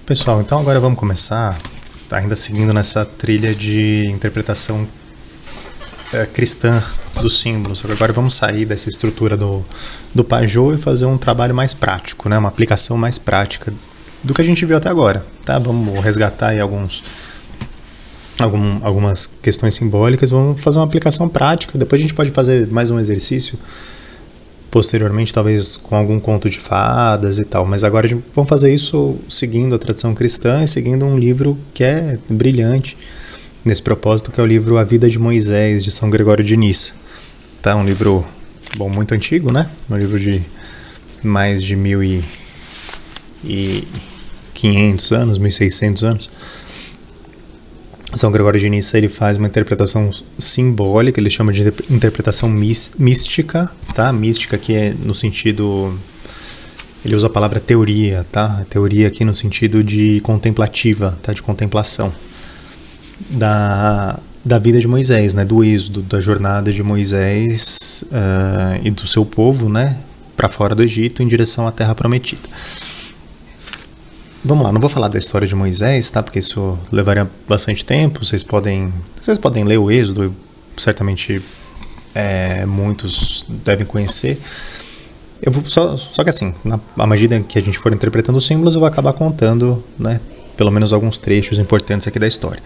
Pessoal, então agora vamos começar, ainda seguindo nessa trilha de interpretação cristã dos símbolos. Agora vamos sair dessa estrutura do Pajot e fazer um trabalho mais prático, né? Uma aplicação mais prática do que a gente viu até agora. Tá? Vamos resgatar aí algumas questões simbólicas, vamos fazer uma aplicação prática. Depois a gente pode fazer mais um exercício posteriormente, talvez com algum conto de fadas e tal, mas agora vamos fazer isso seguindo a tradição cristã e seguindo um livro que é brilhante nesse propósito, que é o livro A Vida de Moisés, de São Gregório de Nissa. Tá? Um livro, muito antigo, né? Um livro de mais de 1.500 anos, 1.600 anos. São Gregório de Nissa, ele faz uma interpretação simbólica, ele chama de interpretação mística, tá? Mística aqui é no sentido, ele usa a palavra teoria, tá? Teoria aqui no sentido de contemplativa, tá? De contemplação da vida de Moisés, né? Do êxodo, da jornada de Moisés e do seu povo, né? Para fora do Egito em direção à Terra Prometida. Vamos lá, não vou falar da história de Moisés, tá? Porque isso levaria bastante tempo. Vocês podem ler o Êxodo, certamente muitos devem conhecer. Eu vou só que assim, à medida que a gente for interpretando os símbolos, eu vou acabar contando, né, pelo menos alguns trechos importantes aqui da história.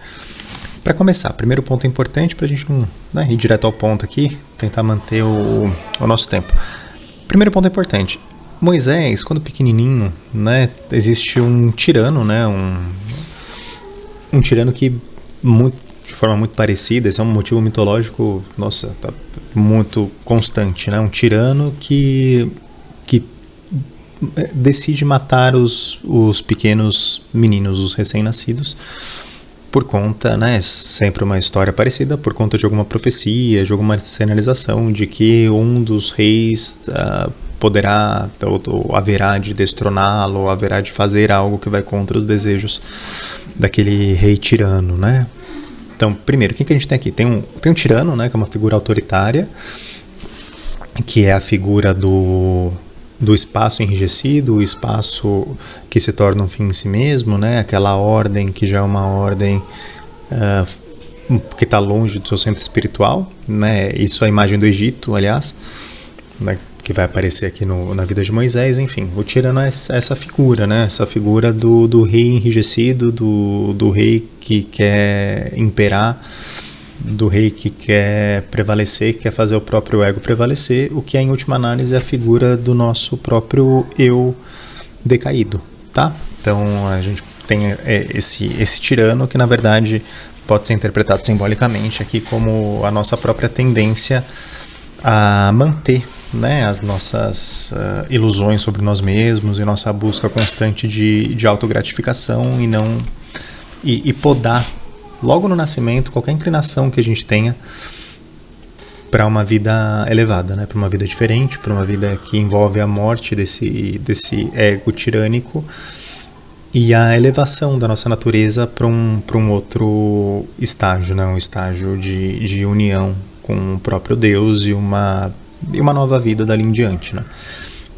Para começar, primeiro ponto importante para a gente não, né, ir direto ao ponto aqui, tentar manter o nosso tempo. Primeiro ponto importante. Moisés, quando pequenininho, né, existe um tirano, né, um tirano que, de forma muito parecida, esse é um motivo mitológico, nossa, tá muito constante, né, um tirano que decide matar os pequenos meninos, os recém-nascidos, por conta, né, sempre uma história parecida, por conta de alguma profecia, de alguma sinalização de que um dos reis poderá, ou haverá de destroná-lo, ou haverá de fazer algo que vai contra os desejos daquele rei tirano, né? Então, primeiro, quem que a gente tem aqui? Tem um tirano, né, que é uma figura autoritária, que é a figura do espaço enrijecido, o espaço que se torna um fim em si mesmo, né? Aquela ordem que já é uma ordem que está longe do seu centro espiritual, né? Isso é a imagem do Egito, aliás, né? Que vai aparecer aqui na vida de Moisés. Enfim, o tirano é essa figura, né? Essa figura do rei enrijecido, do rei que quer imperar, do rei que quer prevalecer, que quer fazer o próprio ego prevalecer, o que é, em última análise, a figura do nosso próprio eu decaído, tá? Então, a gente tem esse tirano que, na verdade, pode ser interpretado simbolicamente aqui como a nossa própria tendência a manter, né, as nossas ilusões sobre nós mesmos e nossa busca constante de autogratificação e podar logo no nascimento qualquer inclinação que a gente tenha para uma vida elevada, né, para uma vida diferente, para uma vida que envolve a morte desse ego tirânico e a elevação da nossa natureza para um outro estágio, né, um estágio de união com o próprio Deus e uma nova vida dali em diante, né?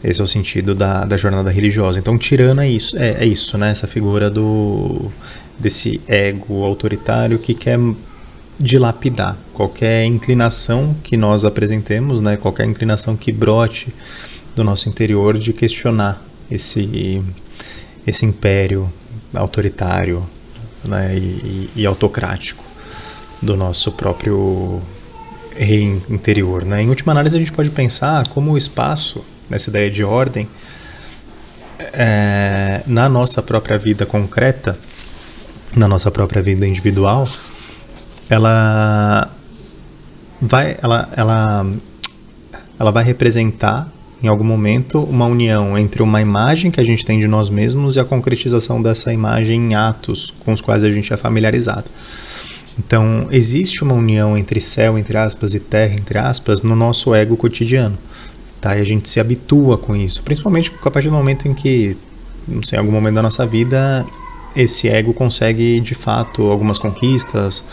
Esse é o sentido da jornada religiosa. Então, tirano é isso, né? Essa figura desse ego autoritário que quer dilapidar qualquer inclinação que nós apresentemos, né? Qualquer inclinação que brote do nosso interior de questionar esse império autoritário, né? e autocrático do nosso próprio rei interior, né? Em última análise, a gente pode pensar como o espaço, nessa ideia de ordem, na nossa própria vida concreta, na nossa própria vida individual, ela vai representar, em algum momento, uma união entre uma imagem que a gente tem de nós mesmos e a concretização dessa imagem em atos com os quais a gente é familiarizado. Então, existe uma união entre céu, entre aspas, e terra, entre aspas, no nosso ego cotidiano, tá? E a gente se habitua com isso, principalmente a partir do momento em que, não sei, em algum momento da nossa vida, esse ego consegue, de fato, algumas conquistas,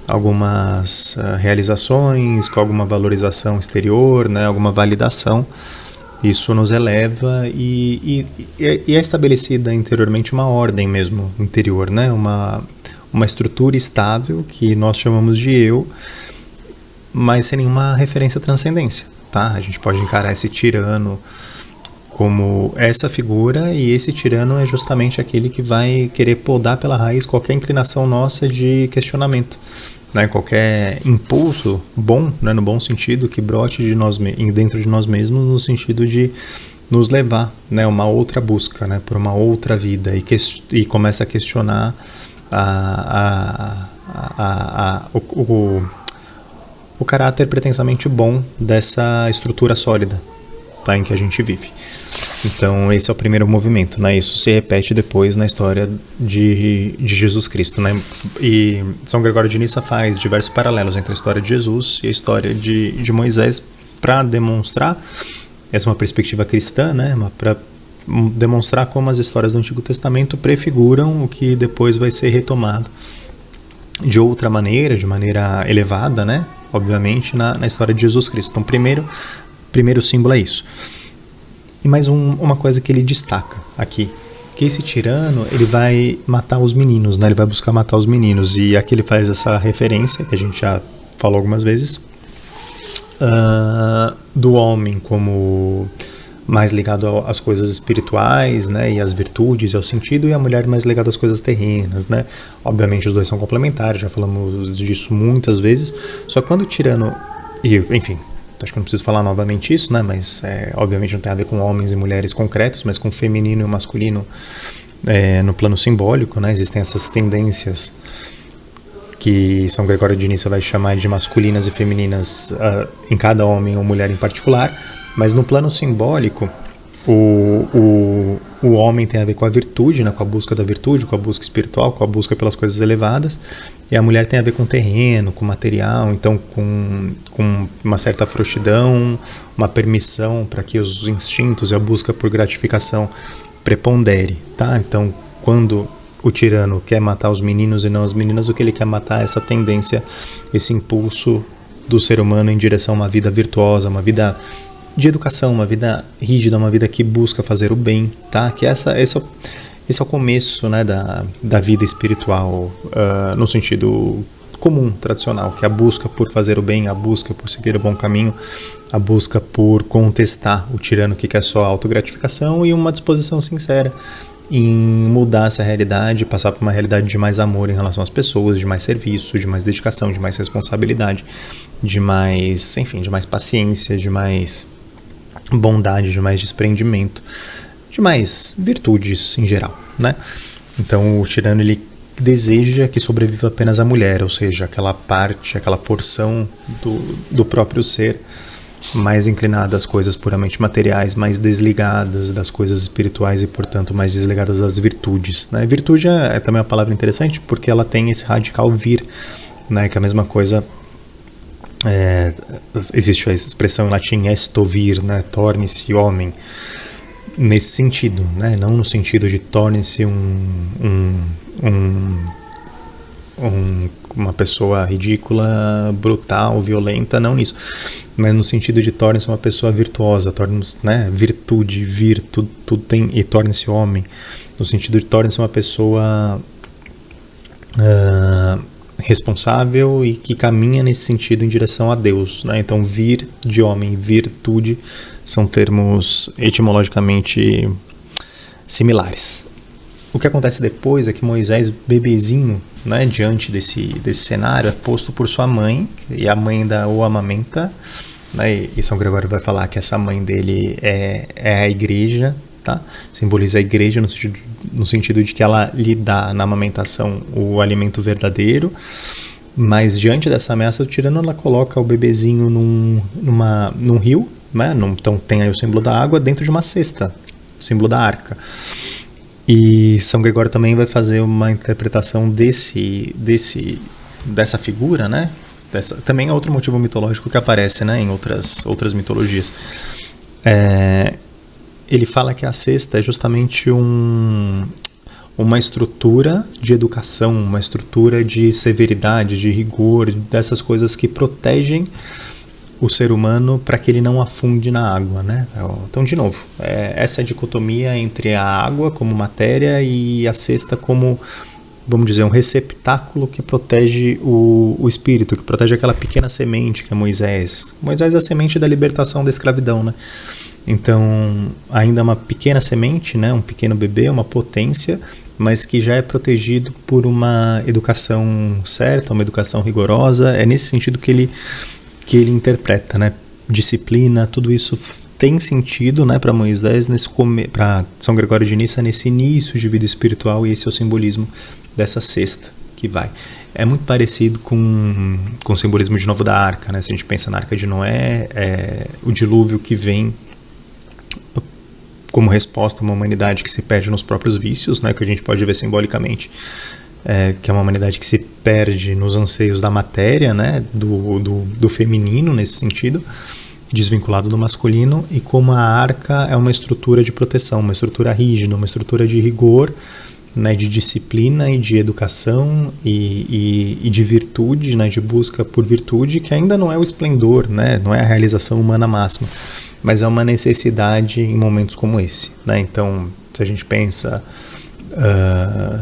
algumas realizações, com alguma valorização exterior, né? Alguma validação Isso nos eleva e é estabelecida interiormente uma ordem mesmo interior, né? Uma estrutura estável que nós chamamos de eu, mas sem nenhuma referência à transcendência, tá? A gente pode encarar esse tirano como essa figura, e esse tirano é justamente aquele que vai querer podar pela raiz qualquer inclinação nossa de questionamento, né? Qualquer impulso bom, né, no bom sentido, que brote de nós, dentro de nós mesmos, no sentido de nos levar, né, uma outra busca, né, por uma outra vida, e começa a questionar o caráter pretensamente bom dessa estrutura sólida, tá, em que a gente vive. Então esse é o primeiro movimento, né? Isso se repete depois na história de Jesus Cristo, né? E São Gregório de Nissa faz diversos paralelos entre a história de Jesus e a história de Moisés para demonstrar, essa é uma perspectiva cristã, né? Para demonstrar como as histórias do Antigo Testamento prefiguram o que depois vai ser retomado de outra maneira, de maneira elevada, né? Obviamente na história de Jesus Cristo. Então primeiro símbolo é isso. E mais uma coisa que ele destaca aqui, que esse tirano, ele vai matar os meninos, né? Ele vai buscar matar os meninos, e aqui ele faz essa referência, que a gente já falou algumas vezes, do homem como mais ligado às coisas espirituais, né? E às virtudes e ao sentido, e a mulher mais ligada às coisas terrenas, né? Obviamente os dois são complementares, já falamos disso muitas vezes, só que quando o tirano, enfim, acho que não preciso falar novamente isso, né? Mas obviamente não tem a ver com homens e mulheres concretos, mas com feminino e masculino no plano simbólico, né? Existem essas tendências que São Gregório de Nissa vai chamar de masculinas e femininas em cada homem ou mulher em particular, mas no plano simbólico o homem tem a ver com a virtude, né? Com a busca da virtude, com a busca espiritual, com a busca pelas coisas elevadas, e a mulher tem a ver com terreno, com material, então com uma certa frouxidão, uma permissão para que os instintos e a busca por gratificação prepondere, tá? Então, quando o tirano quer matar os meninos e não as meninas, o que ele quer matar é essa tendência, esse impulso do ser humano em direção a uma vida virtuosa, uma vida de educação, uma vida rígida, uma vida que busca fazer o bem, tá? Que esse é o começo, né, da vida espiritual, no sentido comum, tradicional, que é a busca por fazer o bem, a busca por seguir o bom caminho, a busca por contestar o tirano que quer só autogratificação, e uma disposição sincera em mudar essa realidade, passar por uma realidade de mais amor em relação às pessoas, de mais serviço, de mais dedicação, de mais responsabilidade, de mais, enfim, de mais paciência, de mais bondade, de mais desprendimento, de mais virtudes em geral, né? Então o tirano, ele deseja que sobreviva apenas a mulher, ou seja, aquela parte, aquela porção do próprio ser mais inclinada às coisas puramente materiais, mais desligadas das coisas espirituais e, portanto, mais desligadas das virtudes, né? Virtude é também uma palavra interessante porque ela tem esse radical vir, né? Que é a mesma coisa. Existe a expressão em latim esto vir, né? Torne-se homem, nesse sentido, né? Não no sentido de torne-se uma pessoa ridícula, brutal, violenta, não nisso, mas no sentido de torne-se uma pessoa virtuosa, torne-se, né? Virtude, vir, tudo tem, e torne-se homem, no sentido de torne-se uma pessoa responsável e que caminha nesse sentido em direção a Deus, né? Então vir de homem, virtude são termos etimologicamente similares. O que acontece depois é que Moisés, bebezinho, né, diante desse cenário, é posto por sua mãe, e a mãe o amamenta, né? E São Gregório vai falar que essa mãe dele é a igreja, tá? Simboliza a igreja no sentido de que ela lhe dá na amamentação o alimento verdadeiro, mas diante dessa ameaça do tirano, ela coloca o bebezinho num rio, né? Então tem aí o símbolo da água dentro de uma cesta, o símbolo da arca. E São Gregório também vai fazer uma interpretação dessa figura, né? Também é outro motivo mitológico que aparece, né, em outras mitologias. Ele fala que a cesta é justamente uma estrutura de educação, uma estrutura de severidade, de rigor, dessas coisas que protegem o ser humano para que ele não afunde na água, né? Então, de novo, essa dicotomia entre a água como matéria e a cesta como, vamos dizer, um receptáculo que protege o espírito, que protege aquela pequena semente que é Moisés. Moisés é a semente da libertação da escravidão, né? Então, ainda uma pequena semente, né? Um pequeno bebê, uma potência, mas que já é protegido por uma educação certa, uma educação rigorosa. É nesse sentido que ele interpreta, né? Disciplina, tudo isso tem sentido, né, para Moisés, para São Gregório de Nissa, nesse início de vida espiritual, e esse é o simbolismo dessa cesta que vai. É muito parecido com o simbolismo de novo da arca, né? Se a gente pensa na arca de Noé, o dilúvio que vem como resposta a uma humanidade que se perde nos próprios vícios, né, que a gente pode ver simbolicamente, que é uma humanidade que se perde nos anseios da matéria, né, do feminino nesse sentido, desvinculado do masculino, e como a arca é uma estrutura de proteção, uma estrutura rígida, uma estrutura de rigor, né, de disciplina e de educação e de virtude, né, de busca por virtude, que ainda não é o esplendor, né, não é a realização humana máxima, mas é uma necessidade em momentos como esse, né? Então, se a gente pensa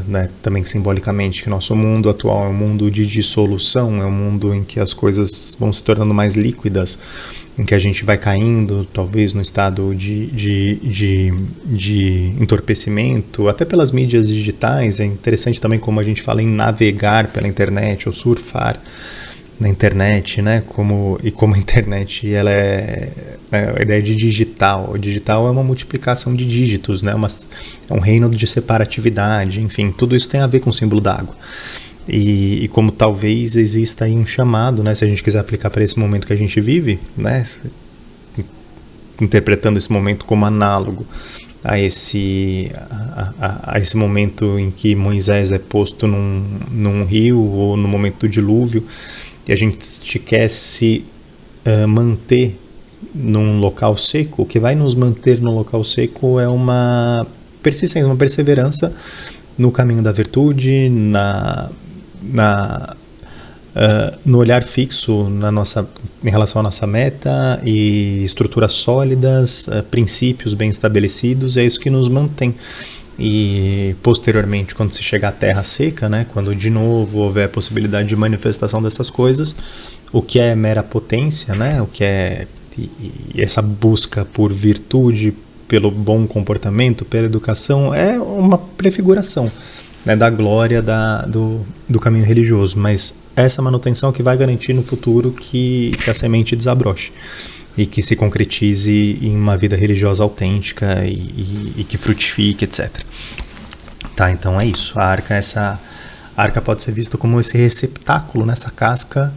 né, também simbolicamente que nosso mundo atual é um mundo de dissolução, é um mundo em que as coisas vão se tornando mais líquidas, em que a gente vai caindo talvez no estado de entorpecimento, até pelas mídias digitais. É interessante também como a gente fala em navegar pela internet ou surfar na internet, né? Como a internet ela a ideia de digital. O digital é uma multiplicação de dígitos, né? É um reino de separatividade, enfim, tudo isso tem a ver com o símbolo da água. E como talvez exista aí um chamado, né? Se a gente quiser aplicar para esse momento que a gente vive, né? Interpretando esse momento como análogo a esse momento em que Moisés é posto num rio, ou no momento do dilúvio, e a gente quer se manter num local seco. O que vai nos manter no local seco é uma persistência, uma perseverança no caminho da virtude, no olhar fixo em relação à nossa meta, e estruturas sólidas, princípios bem estabelecidos. É isso que nos mantém. E posteriormente, quando se chegar à terra seca, né, quando de novo houver a possibilidade de manifestação dessas coisas, o que é mera potência, né, o que é essa busca por virtude, pelo bom comportamento, pela educação, é uma prefiguração, né, da glória do caminho religioso, mas essa manutenção que vai garantir no futuro que a semente desabroche e que se concretize em uma vida religiosa autêntica e que frutifique, etc. Tá, então é isso. A arca pode ser vista como esse receptáculo, nessa casca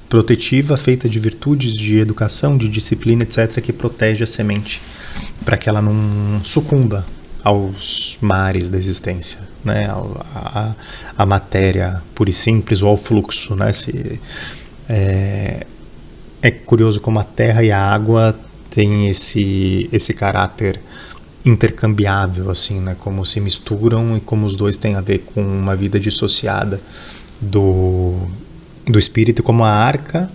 protetiva feita de virtudes, de educação, de disciplina, etc., que protege a semente para que ela não sucumba aos mares da existência, né? A matéria pura e simples, ou ao fluxo, né? É curioso como a terra e a água têm esse caráter intercambiável, assim, né? Como se misturam e como os dois têm a ver com uma vida dissociada do espírito, e como a arca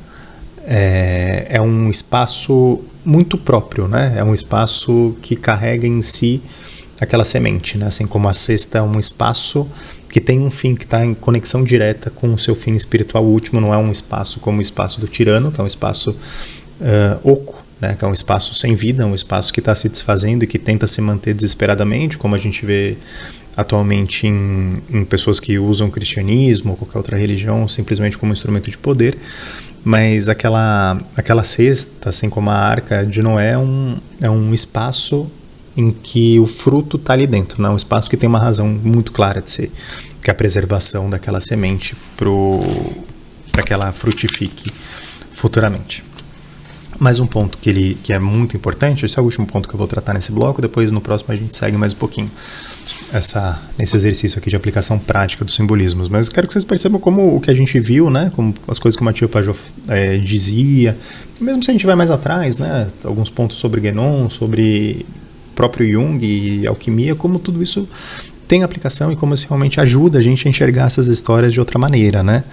é um espaço muito próprio, né? É um espaço que carrega em si aquela semente, né? Assim como a cesta é um espaço que tem um fim, que está em conexão direta com o seu fim espiritual último. Não é um espaço como o espaço do tirano, que é um espaço oco, né? Que é um espaço sem vida, um espaço que está se desfazendo e que tenta se manter desesperadamente, como a gente vê atualmente em pessoas que usam o cristianismo ou qualquer outra religião simplesmente como instrumento de poder. Mas aquela cesta, assim como a arca de Noé, é um espaço em que o fruto está ali dentro, né? Um espaço que tem uma razão muito clara de ser, que é a preservação daquela semente para que ela frutifique futuramente. Mais um ponto que é muito importante, esse é o último ponto que eu vou tratar nesse bloco, depois no próximo a gente segue mais um pouquinho nesse exercício aqui de aplicação prática dos simbolismos. Mas quero que vocês percebam como o que a gente viu, né, como as coisas que o Mathieu Pajot dizia, mesmo se a gente vai mais atrás, né, alguns pontos sobre Guénon, sobre próprio Jung e alquimia, como tudo isso tem aplicação e como isso realmente ajuda a gente a enxergar essas histórias de outra maneira, né?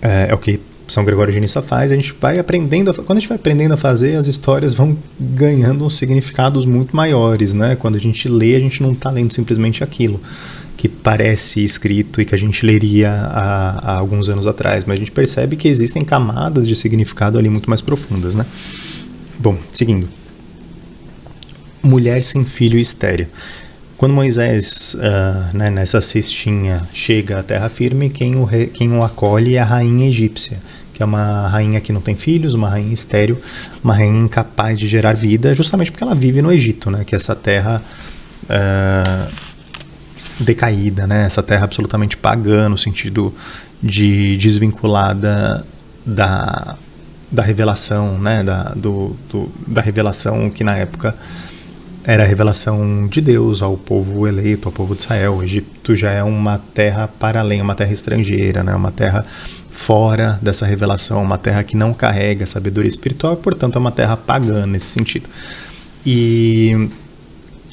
É o que São Gregório de Nissa faz, a gente vai aprendendo, quando a gente vai aprendendo a fazer, as histórias vão ganhando significados muito maiores, né? Quando a gente lê, a gente não está lendo simplesmente aquilo que parece escrito e que a gente leria há alguns anos atrás, mas a gente percebe que existem camadas de significado ali muito mais profundas, né? Bom, seguindo. Mulher sem filho e estéril. Quando Moisés, nessa cestinha, chega à terra firme, quem o acolhe é a rainha egípcia, que é uma rainha que não tem filhos, uma rainha estéril, uma rainha incapaz de gerar vida, justamente porque ela vive no Egito, né, que é essa terra decaída, né, essa terra absolutamente pagã, no sentido de desvinculada da revelação, né, da revelação que na época era a revelação de Deus ao povo eleito, ao povo de Israel. O Egito já é uma terra para além, uma terra estrangeira, né? Uma terra fora dessa revelação, uma terra que não carrega sabedoria espiritual, portanto é uma terra pagã nesse sentido. E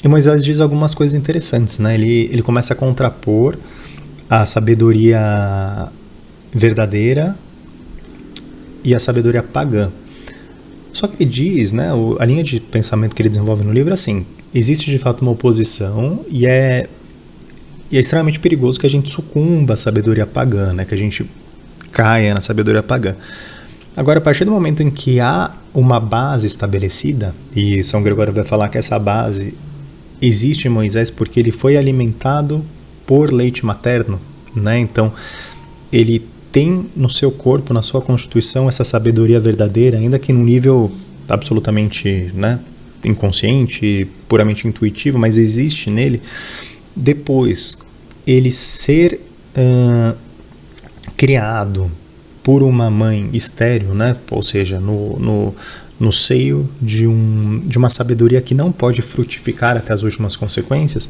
Moisés diz algumas coisas interessantes, né? Ele começa a contrapor a sabedoria verdadeira e a sabedoria pagã. Só que ele diz, né, a linha de pensamento que ele desenvolve no livro é assim: existe de fato uma oposição e é extremamente perigoso que a gente sucumba à sabedoria pagã, né, que a gente caia na sabedoria pagã. Agora, a partir do momento em que há uma base estabelecida, e São Gregório vai falar que essa base existe em Moisés porque ele foi alimentado por leite materno, né, então ele tem no seu corpo, na sua constituição, essa sabedoria verdadeira, ainda que num nível absolutamente, né, inconsciente, puramente intuitivo, mas existe nele. Depois, ele ser criado por uma mãe estéril, né, ou seja, no seio de uma sabedoria que não pode frutificar até as últimas consequências.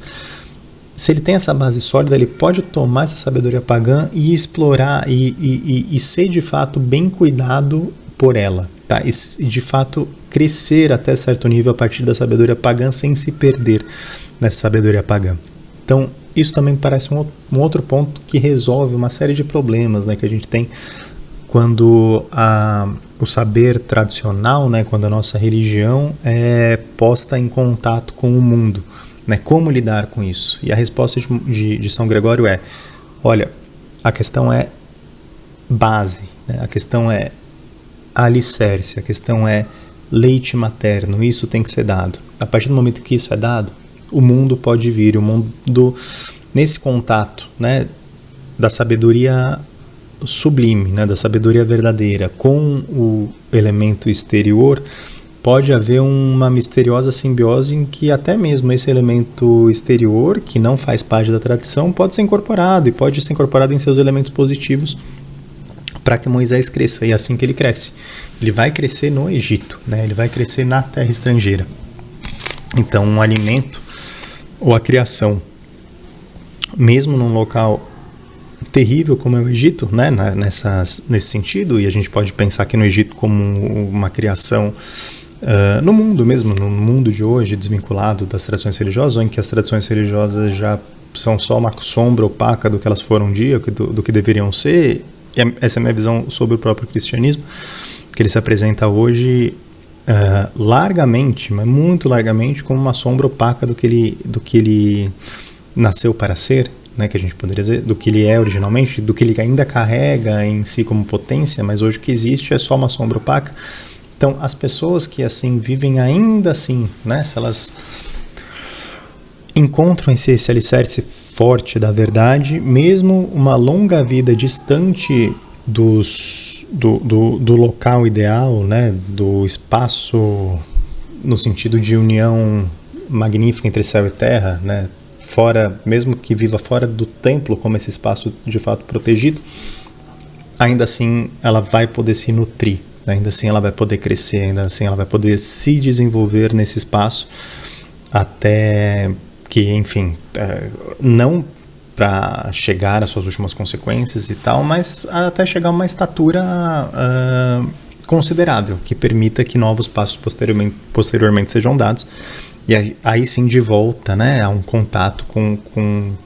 Se ele tem essa base sólida, ele pode tomar essa sabedoria pagã e explorar e ser de fato bem cuidado por ela, tá? E de fato crescer até certo nível a partir da sabedoria pagã sem se perder nessa sabedoria pagã. Então, isso também parece um outro ponto que resolve uma série de problemas, né, que a gente tem quando o saber tradicional, né, quando a nossa religião é posta em contato com o mundo. Né, como lidar com isso? E a resposta de São Gregório é: olha, a questão é base, né, a questão é alicerce, a questão é leite materno, isso tem que ser dado. A partir do momento que isso é dado, o mundo pode vir, o mundo, nesse contato, né, da sabedoria sublime, né, da sabedoria verdadeira com o elemento exterior, pode haver uma misteriosa simbiose em que até mesmo esse elemento exterior, que não faz parte da tradição, pode ser incorporado e pode ser incorporado em seus elementos positivos para que Moisés cresça. E é assim que ele cresce. Ele vai crescer no Egito, né? Ele vai crescer na terra estrangeira. Então, um alimento ou a criação, mesmo num local terrível como é o Egito, né? Nesse sentido, e a gente pode pensar aqui no Egito como uma criação no mundo mesmo, no mundo de hoje, desvinculado das tradições religiosas, ou em que as tradições religiosas já são só uma sombra opaca do que elas foram um dia, do que deveriam ser. E essa é a minha visão sobre o próprio cristianismo, que ele se apresenta hoje largamente, mas muito largamente, como uma sombra opaca do que ele nasceu para ser, né, que a gente poderia dizer, do que ele é originalmente, do que ele ainda carrega em si como potência, mas hoje o que existe é só uma sombra opaca. Então, as pessoas que assim vivem ainda assim, né, se elas encontram esse alicerce forte da verdade, mesmo uma longa vida distante do local ideal, né, do espaço no sentido de união magnífica entre céu e terra, né, fora, mesmo que viva fora do templo como esse espaço de fato protegido, ainda assim ela vai poder se nutrir. Ainda assim ela vai poder crescer, ainda assim ela vai poder se desenvolver nesse espaço até que, enfim, não para chegar às suas últimas consequências e tal, mas até chegar a uma estatura considerável, que permita que novos passos posteriormente sejam dados, e aí sim de volta, né, a um contato com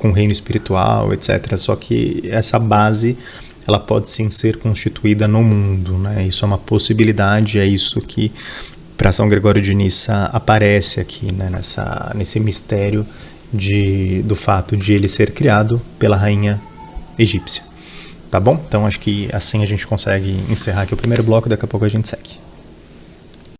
o reino espiritual, etc. Só que essa base ela pode sim ser constituída no mundo, né? Isso é uma possibilidade, é isso que para São Gregório de Nissa aparece aqui, né? Nesse mistério do fato de ele ser criado pela rainha egípcia. Tá bom? Então acho que assim a gente consegue encerrar aqui o primeiro bloco, daqui a pouco a gente segue.